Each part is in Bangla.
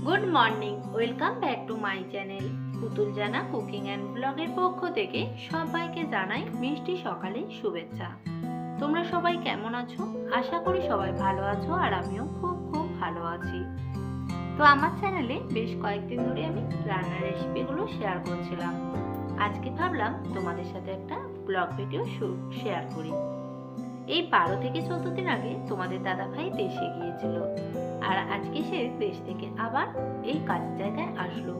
Good morning, welcome back to my channel পুতুল জানা কুকিং অ্যান্ড ব্লগের পক্ষ থেকে সবাইকে জানাই মিষ্টি সকালে শুভেচ্ছা। তোমরা সবাই কেমন আছো? আশা করি সবাই ভালো আছো, আর আমিও খুব খুব ভালো আছি। তো আমার চ্যানেলে বেশ কয়েকদিন ধরে আমি রান্নার রেসিপিগুলো শেয়ার করছিলাম। আজকে ভাবলাম তোমাদের সাথে একটা ব্লগ ভিডিও শেয়ার করি। এই 12 থেকে 14 দিন আগে তোমাদের দাদাভাই দেশে গিয়েছিল, আর আজকে সে দেশ থেকে আবার এই কাজের জায়গায় আসলো।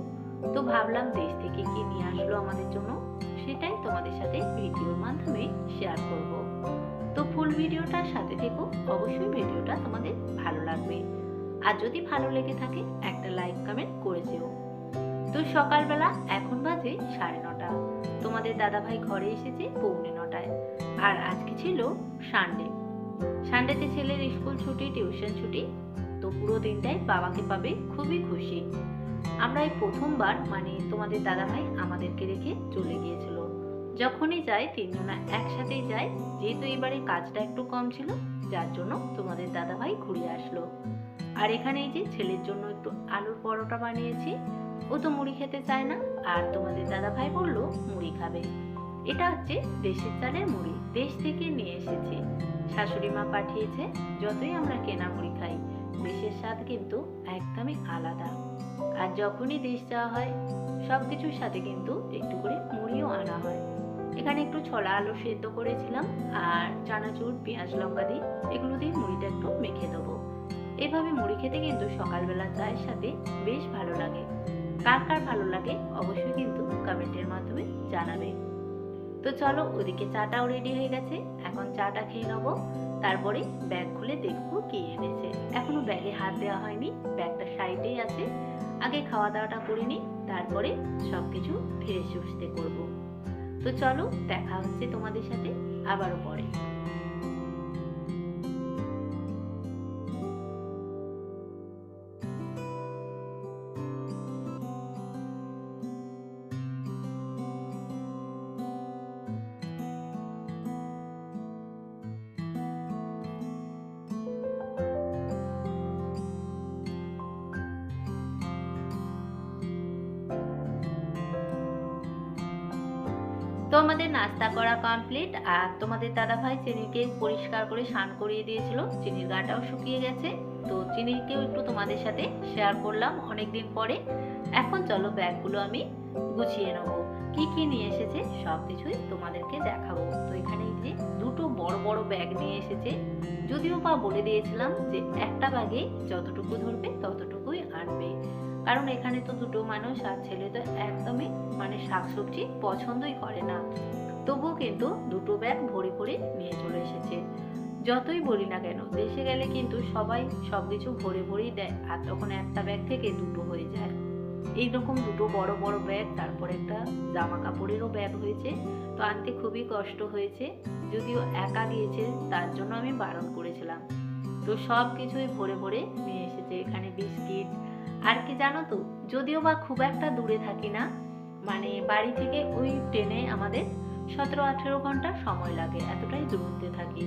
তো ভাবলাম দেশ থেকে কি নিয়ে আসলো আমাদের জন্য, সেটাই তোমাদের সাথে ভিডিওর মাধ্যমে শেয়ার করব। তো ফুল ভিডিওটার সাথে থেকো, অবশ্যই ভিডিওটা তোমাদের ভালো লাগবে। আর যদি ভালো লেগে থাকে একটা লাইক কমেন্ট করে যেও। তো সকালবেলা এখন বাজে 9:30। তোমাদের দাদাভাই ঘরে এসেছে 9:45। আর আজকে ছিল সানডেতে ছেলের স্কুল ছুটি, টিউশন ছুটি। তো পুরো দিনটাই বাবাকে পাবে, খুবই খুশি। আমরা এই প্রথমবার তোমাদের দাদাভাই আমাদেরকে রেখে চলে গিয়েছিল। যখনই যাই তিনজনা একসাথেই যাই, যেহেতু এবারে কাজটা একটু কম ছিল, যার জন্য তোমাদের দাদাভাই ঘুরে আসলো। আর এখানে এই যে ছেলের জন্য একটু আলুর পরোটা বানিয়েছি। ও তো মুড়ি খেতে চায় না, আর তোমাদের দাদাভাই বললো মুড়ি খাবে। এটা হচ্ছে দেশের চালের মুড়ি, দেশ থেকে নিয়ে এসেছি, শাশুড়ি মা পাঠিয়েছে। যতই আমরা কেনা মুড়ি খাই, দেশের স্বাদ কিন্তু একদমই আলাদা। আর যখনই দেশ যাওয়া হয়, সবকিছুর সাথে কিন্তু একটু করে মুড়িও আনা হয়। এখানে একটু ছোলা আলু সেদ্ধ করেছিলাম, আর চানাচুর পেঁয়াজ লঙ্কা দিয়ে এগুলো দিয়ে মুড়িটা একটু মেখে দেবো। এইভাবে মুড়ি খেতে কিন্তু সকালবেলা চায়ের সাথে বেশ ভালো লাগে। কার কার ভালো লাগে অবশ্যই কিন্তু কমেন্টের মাধ্যমে জানাবে। তো চলো, ওদিকে চাটাও রেডি হয়ে গেছে, এখন চাটা খেয়ে নেবো। তারপরে ব্যাগ খুলে দেখবো কি এনেছে। এখনো ব্যাগে হাত দেওয়া হয়নি, ব্যাগটা সাইডেই আছে। আগে খাওয়া দাওয়াটা করে নিই, তারপরে সবকিছু ধীরে সুস্থে করবো। তো চলো, দেখা হচ্ছে তোমাদের সাথে আবারও পরে। তো আমাদের নাস্তা করা কমপ্লিট, আর তোমাদের দাদাভাই চিনিকে পরিষ্কার করে স্নান করিয়ে দিয়েছিল। চিনির গাটাও শুকিয়ে গেছে। তো চিনিকেও একটু তোমাদের সাথে শেয়ার করলাম অনেকদিন পরে। এখন চলো ব্যাগগুলো আমি গুছিয়ে নেবো। কি কি নিয়ে এসেছে সবকিছুই তোমাদেরকে দেখাবো। তো এখানে এই যে দুটো বড় বড় ব্যাগ নিয়ে এসেছে। যদিও বা বলে দিয়েছিলাম যে একটা ব্যাগে যতটুকু ধরবে ততটুকুই আনবে, কারণ এখানে তো দুটো মানুষ, আর ছেলে তো একদমই শাকসবজি পছন্দই করে না। তবুও কিন্তু দুটো ব্যাগ ভরে ভরে নিয়ে চলে এসেছে। যতই বলি না কেন, দেশে গেলে কিন্তু সবাই সবকিছু ভরে ভরেই দেয়, আর তখন একটা ব্যাগ থেকে দুটো হয়ে যায়। এইরকম দুটো বড় বড় ব্যাগ, তারপর একটা জামা কাপড়েরও ব্যাগ হয়েছে। তো আনতে খুবই কষ্ট হয়েছে, যদিও একা গিয়েছে তার জন্য আমি বারণ করেছিলাম। তো সব কিছুই ভরে ভরে নিয়ে এসেছে। এখানে বিস্কিট, আর কি জানো তো, যদিও বা খুব একটা দূরে থাকি না, বাড়ি থেকে ওই ট্রেনে আমাদের 17-18 ঘন্টা সময় লাগে, এতটাই দূরত্বে থাকি।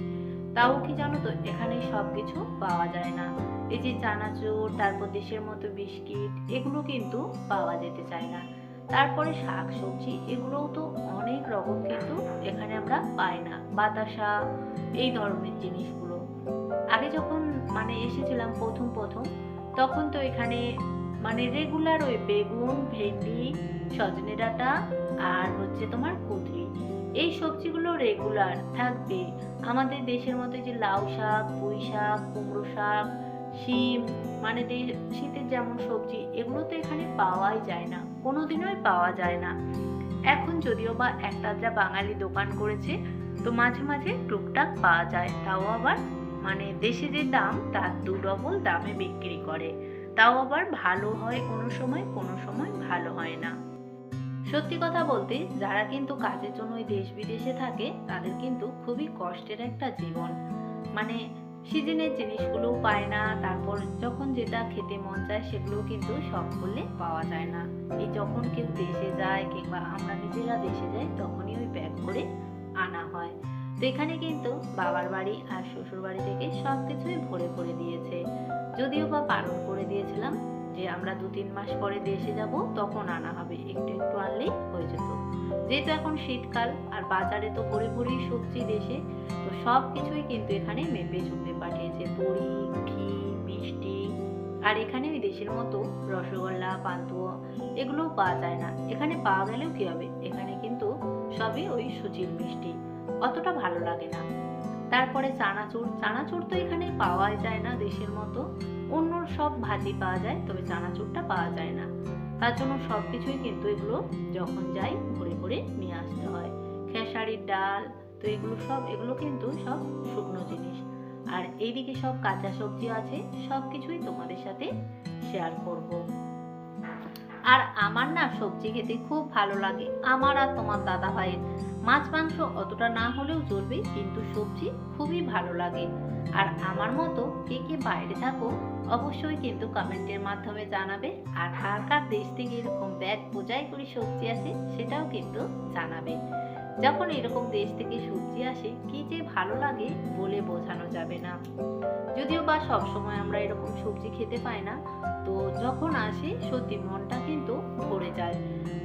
তাও কি জানো তো, এখানে সবকিছু পাওয়া যায় না। এই যে চানাচুর, তারপর দেশের মতো বিস্কিট, এগুলো কিন্তু পাওয়া যেতে চায় না। তারপরে শাক সবজি, এগুলোও তো অনেক রকম কিন্তু এখানে আমরা পাই না। বাতাসা, এই ধরনের জিনিসগুলো আগে যখন এসেছিলাম প্রথম প্রথম, তখন তো এখানে রেগুলার ওই বেগুন, ভেন্ডি, সজনে ডাঁটা, আর হচ্ছে তোমার কুঁদরি, এই সবজিগুলো রেগুলার থাকবে। আমাদের দেশের মতো যে লাউ শাক, পুঁই শাক, কুমড়ো শাক, শিম, শীতের যেমন সবজি, এগুলো তো এখানে পাওয়াই যায় না, কোনোদিনই পাওয়া যায় না। এখন যদিও বা একটা বাঙালি দোকান করেছে, তো মাঝে মাঝে টুকটাক পাওয়া যায়, তাও আবার দেশে যে দাম তার 2 দামে বিক্রি করে। তাও আবার ভালো হয় কোনো সময়, কোনো সময় ভালো হয় না। সত্যি কথা বলতে, যারা কিন্তু কাজের জন্য ওই দেশ বিদেশে থাকে, তাদের কিন্তু খুবই কষ্টের একটা জীবন। সিজনের জিনিসগুলোও পায় না, তারপর যখন যেটা খেতে মন চায় সেগুলো কিন্তু শখ করলে পাওয়া যায় না। এই যখন কেউ দেশে যায়, কিংবা আমরা নিজেরা দেশে যাই, তখনই ওই ব্যাগ করে আনা হয়। তো এখানে কিন্তু বাবার বাড়ি আর শ্বশুর বাড়ি থেকে সবকিছুই ভরে ভরে দিয়েছে। যদিও বা বারণ করে দিয়েছিলাম যে আমরা 2-3 মাস পরে দেশে যাব তখন আনা হবে, একটু একটু আনলেই হয়ে যেত। যেহেতু এখন শীতকাল আর বাজারে তো ভরে ভরেই সবজি দেশে, তো সব কিছুই কিন্তু এখানে মেপে চুপে পাঠিয়েছে, দড়ি, ঘি, মিষ্টি। আর এখানে ওই দেশের মতো রসগোল্লা, পান্তুয়া এগুলোও পাওয়া যায় না। এখানে পাওয়া গেলেও কি হবে, এখানে কিন্তু সবই ওই সুজির মিষ্টি, অতটা ভালো লাগে না। তারপরে চানাচুর, চানাচুর তো এখানে পাওয়াই যায় না দেশের মতো। অন্য সব ভাজি পাওয়া যায়, তবে চানাচুরটা পাওয়া যায় না। তার জন্য সবকিছুই কিন্তু এগুলো যখন যাই ভরে ভরে নিয়ে আসতে হয়। খেসারির ডাল, তো এগুলো কিন্তু সব শুকনো জিনিস। আর এইদিকে সব কাঁচা সবজি আছে, সবকিছুই তোমাদের সাথে শেয়ার করব। আর আমার না সবজি খেতে খুব ভালো লাগে, আমার আর তোমার দাদা ভাইয়ের। মাছ মাংস অতটা না হলেও চলবে, কিন্তু সবজি খুবই ভালো লাগে। আর আমার মতো কে কে বাইরে থাকো অবশ্যই কিন্তু কমেন্টের মাধ্যমে জানাবে। আর কার কার দেশ থেকে এরকম ব্যাগ বোঝাই করে সবজি আসে সেটাও কিন্তু জানাবে। যখন এরকম দেশ থেকে সবজি আসে কি যে ভালো লাগে বলে বোঝানো যাবে না। যদিও বা সবসময় আমরা এরকম সবজি খেতে পাই না, তো যখন আসে সত্যি মনটা কিন্তু ভরে যায়।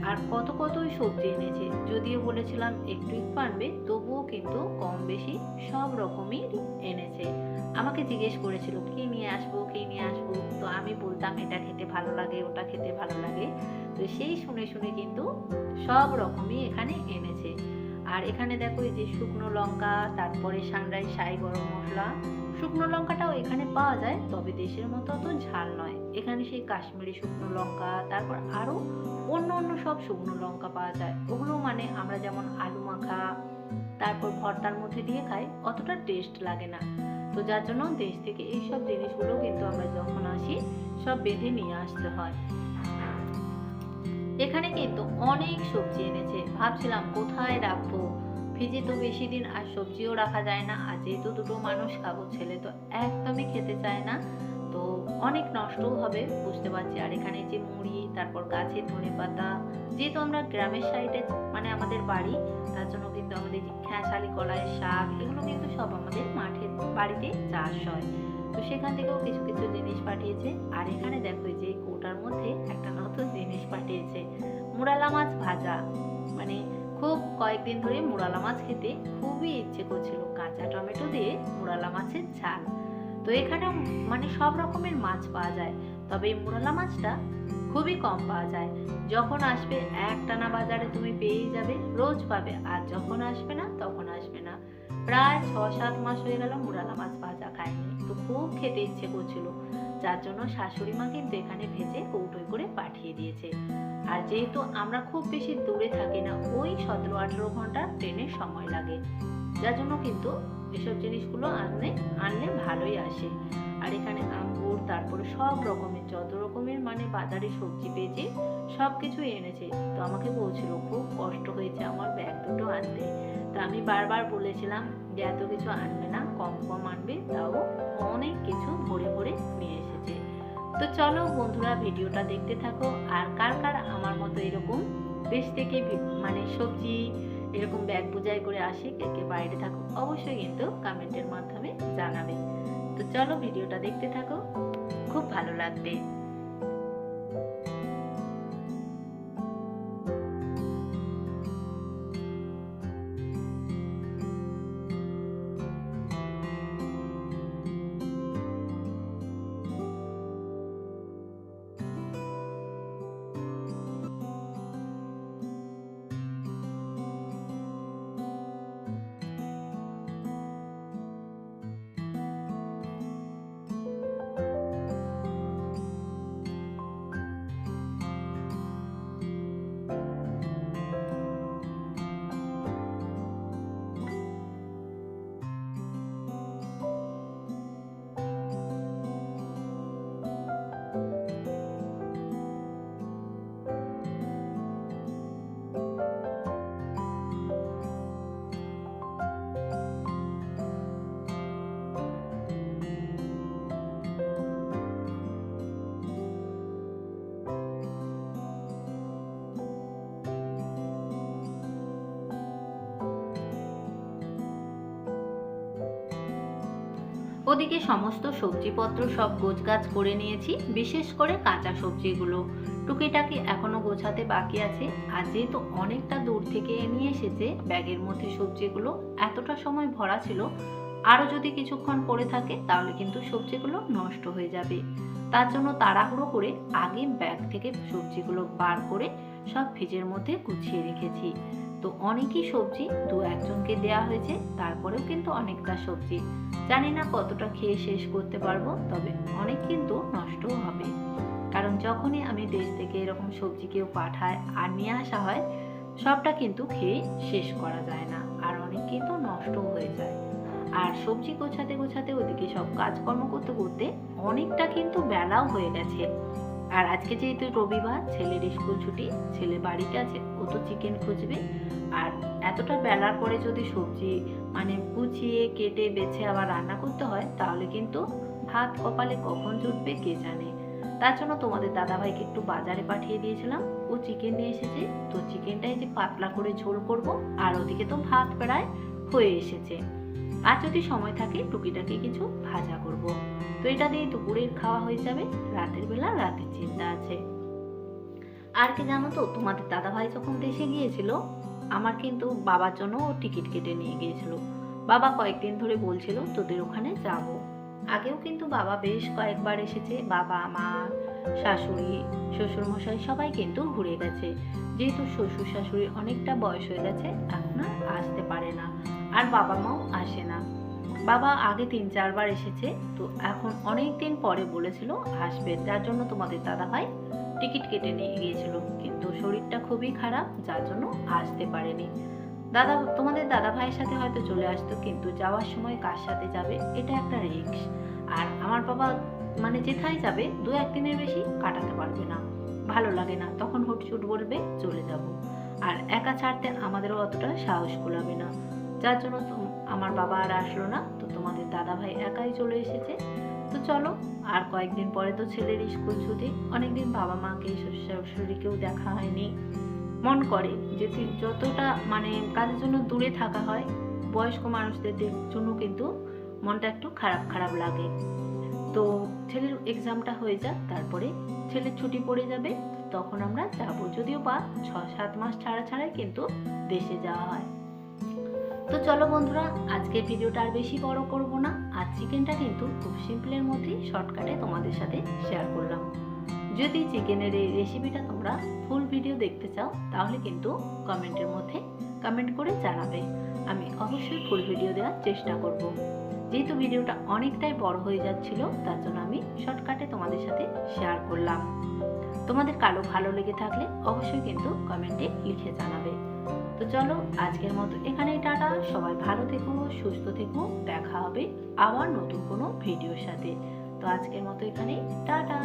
আর কত কতই সবজি এনেছে, যদিও বলেছিলাম একটু একটু আনবে, তবুও কিন্তু কম বেশি সব রকমই এনেছে। আমাকে জিজ্ঞেস করেছিল কি নিয়ে আসবো কি নিয়ে আসবো, তো আমি বলতাম এটা খেতে ভালো লাগে ওটা খেতে ভালো লাগে। তো সেই শুনে শুনে কিন্তু সব রকমই এখানে এনেছে। আর এখানে দেখো এই যে শুকনো লঙ্কা, তারপরে সাংরাই শাহি গরম মশলা। শুকনো লঙ্কাটাও এখানে পাওয়া যায়, তবে দেশের মতো তো ঝাল নয়। এখানে সেই কাশ্মীরি শুকনো লঙ্কা, তারপর আরো অন্য অন্য সব শুকনো লঙ্কা পাওয়া যায়। ওগুলো মানে আমরা যেমন আলু মাখা, তারপর ভর্তার মধ্যে দিয়ে খাই, অতটা টেস্ট লাগে না। তো যার জন্য দেশ থেকে এইসব জিনিসগুলো কিন্তু আমরা যখন আসি সব বেঁধে নিয়ে আসতে হয়। এখানে কিন্তু অনেক সবজি এনেছে, ভাবছিলাম কোথায় রাখবো, ফ্রিজে তো বেশি দিন আর সবজিও রাখা যায় না। আর যেহেতু দুটো মানুষ খাবো, ছেলে তো একদমই খেতে চায় না, তো অনেক নষ্টও হবে বুঝতে পারছি। আর এখানে যে মুড়ি, তারপর গাছের ধনেপাতা, যেহেতু আমরা গ্রামের সাইডে মানে আমাদের বাড়ি, তার জন্য কিন্তু আমাদের যে খেসালি কলাইয়ের শাক এগুলো কিন্তু সব আমাদের মাঠের বাড়িতে চাষ হয়। তো সেখান থেকেও কিছু কিছু জিনিস পাঠিয়েছে। আর এখানে দেখো যে কৌটার মধ্যে একটা নতুন জিনিস পাঠিয়েছে, মুরালা মাছ ভাজা। মানে খুব কয়েকদিন ধরে মুরালা মাছ খেতে খুবই ইচ্ছে করছিল, কাঁচা টমেটো দিয়ে মুরালা মাছের ঝাল। তো এখানে মানে সব রকমের মাছ পাওয়া যায়, তবে এই মুরালা মাছটা খুবই কম পাওয়া যায়। যখন আসবে একটানা বাজারে তুমি পেয়েই যাবে, রোজ পাবে, আর যখন আসবে না তখন আসবে না। প্রায় 6-7 মাস হয়ে গেল মুরালা মাছ ভাজা খাইনি, তো খুব খেতে ইচ্ছে করছিল। যার জন্য শাশুড়ি মা কিন্তু এখানে ভেজে কৌটোয় করে পাঠিয়ে দিয়েছে। আর যেহেতু আমরা খুব বেশি দূরে থাকি না, ওই 17-18 ঘন্টা ট্রেনের সময় লাগে, যার জন্য কিন্তু এসব জিনিসগুলো আনলে ভালোই আসে। আর এখানে আঙ্গুর, তারপরে সব রকমের যত রকমের মানে বাজারে সবজি পেয়েছি সব কিছুই এনেছে। তো আমাকে বলছিল খুব কষ্ট হয়েছে আমার ব্যাগ দুটো আনতে, তো আমি বারবার বলেছিলাম যে এত কিছু আনবে না, কম কম আনবে, তাও অনেক কিছু ভরে ভরে নিয়ে এসেছে। তো চলো বন্ধুরা ভিডিওটা দেখতে থাকো। আর কার কার আমার মতো এরকম দেশ থেকে মানে সবজি এরকম ব্যাগ বোঝাই করে আসে, কে কে বাইরে থাকো অবশ্যই কিন্তু কমেন্টের মাধ্যমে জানাবে। তো চলো ভিডিওটা দেখতে থাকো, খুব ভালো লাগবে। ওদিকে সমস্ত সবজিপত্র সব গোছগাছ করে নিয়েছি, বিশেষ করে কাঁচা সবজিগুলো। টুকিটাকি এখনো গোছাতে বাকি আছে। আর যেহেতু অনেকটা দূর থেকে নিয়ে এসেছে, ব্যাগের মধ্যে সবজিগুলো এতটা সময় ভরা ছিল, আরও যদি কিছুক্ষণ পড়ে থাকে তাহলে কিন্তু সবজিগুলো নষ্ট হয়ে যাবে। তার জন্য তাড়াহুড়ো করে আগে ব্যাগ থেকে সবজিগুলো বার করে সব ফ্রিজের মধ্যে গুছিয়ে রেখেছি। তো অনেকই সবজি দু একজনকে দেয়া হয়েছে, তারপরেও কিন্তু অনেকটা সবজি। জানি না কতটা খেয়ে শেষ করতে পারবো, তবে অনেক কিন্তু নষ্টও হবে। কারণ যখনই আমি দেশ থেকে এরকম সবজি কেউ পাঠায় আর নিয়ে আসা হয়, সবটা কিন্তু খেয়ে শেষ করা যায় না, আর অনেক কিন্তু নষ্টও হয়ে যায়। আর সবজি গোছাতে গোছাতে ওদিকে সব কাজকর্ম করতে করতে অনেকটা কিন্তু বেলাও হয়ে গেছে। আর আজকে যেহেতু রবিবার, ছেলের স্কুল ছুটি, ছেলে বাড়িতে আছে, ও তো চিকেন খুঁজবে। আর এতটা বেলার পরে যদি সবজি গুছিয়ে কেটে বেছে আবার রান্না করতে হয়, তাহলে কিন্তু ভাত কপালে কখন জুটবে কে জানে। তার জন্য তোমাদের দাদাভাইকে একটু বাজারে পাঠিয়ে দিয়েছিলাম, ও চিকেন নিয়ে এসেছে। তো চিকেনটাই যে পাতলা করে ঝোল করব, আর ওদিকে তো ভাত প্রায় হয়ে এসেছে। আর যদি সময় থাকে টুকিটাকি কিছু ভাজা করব। তো এটা দিয়ে দুপুরের খাওয়া হয়ে যাবে, রাতের বেলা রাতের চিন্তা আছে। আর কি জানো তো, তোমাদের দাদাভাই যখন দেশে গিয়েছিল, আমার কিন্তু বাবার জন্য টিকিট কেটে নিয়ে গিয়েছিল। বাবা কয়েকদিন ধরে বলছিল তোদের ওখানে যাব। আগেও কিন্তু বাবা বেশ কয়েকবার এসেছে, বাবা, মা, শাশুড়ি, শ্বশুরমশাই সবাই কিন্তু ঘুরে গেছে। যেহেতু শ্বশুর শাশুড়ি অনেকটা বয়স হয়ে গেছে, এখন আর আসতে পারে না, আর বাবা মাও আসে না। বাবা আগে 3-4 বার এসেছে, তো এখন অনেক দিন পরে বলেছিল আসবে, যার জন্য তোমাদের দাদাভাই টিকিট কেটে নিয়ে গিয়েছিল। কিন্তু শরীরটা খুবই খারাপ, যার জন্য আসতে পারেনি। তোমাদের দাদা ভাইয়ের সাথে হয়তো চলে আসতো, কিন্তু যাওয়ার সময় কার সাথে যাবে এটা একটা রিস্ক। আর আমার বাবা যেথায় যাবে 2-1 দিনের বেশি কাটাতে পারবে না, ভালো লাগে না, তখন হুটচুট বলবে চলে যাব। আর একা ছাড়তে আমাদেরও অতটা সাহস কুলাবে না, যার জন্য তো আমার বাবা আর আসলো না। তো তোমাদের দাদা ভাই একাই চলে এসেছে। তো চলো, আর কয়েকদিন পরে তো ছেলের স্কুল ছুটি, অনেকদিন বাবা মাকে শ্বশুর শাশুড়িকেও দেখা হয়নি। মন করে যে যতটা কাজের জন্য দূরে থাকা হয়, বয়স্ক মানুষদের জন্য কিন্তু মনটা একটু খারাপ খারাপ লাগে। তো ছেলের এক্সামটা হয়ে যাক, তারপরে ছেলের ছুটি পড়ে যাবে, তখন আমরা যাব। যদিও বা 6-7 মাস ছাড়া ছাড়াই কিন্তু দেশে যাওয়া হয়। তো চলো বন্ধুরা, আজকে ভিডিওটা আর বেশি বড় করব না। আর চিকেনটা কিন্তু খুব সিম্পলের মধ্যেই শর্টকাটে তোমাদের সাথে শেয়ার করলাম। যদি চিকেনের এই রেসিপিটা তোমরা ফুল ভিডিও দেখতে চাও, তাহলে কিন্তু কমেন্টের মধ্যে কমেন্ট করে জানাবে, আমি অবশ্যই ফুল ভিডিও দেওয়ার চেষ্টা করব। যেহেতু ভিডিওটা অনেকটাই বড় হয়ে যাচ্ছিল, তার জন্য আমি শর্টকাটে তোমাদের সাথে শেয়ার করলাম। তোমাদের কারো ভালো লেগে থাকলে অবশ্যই কিন্তু কমেন্টে লিখে জানাবে। তো চলো, আজকের মতো এখানেই টাটা। সবাই ভালো থেকো, সুস্থ থেকো, দেখা হবে আবার নতুন কোনো ভিডিওর সাথে। তো আজকের মতো এখানেই টাটা।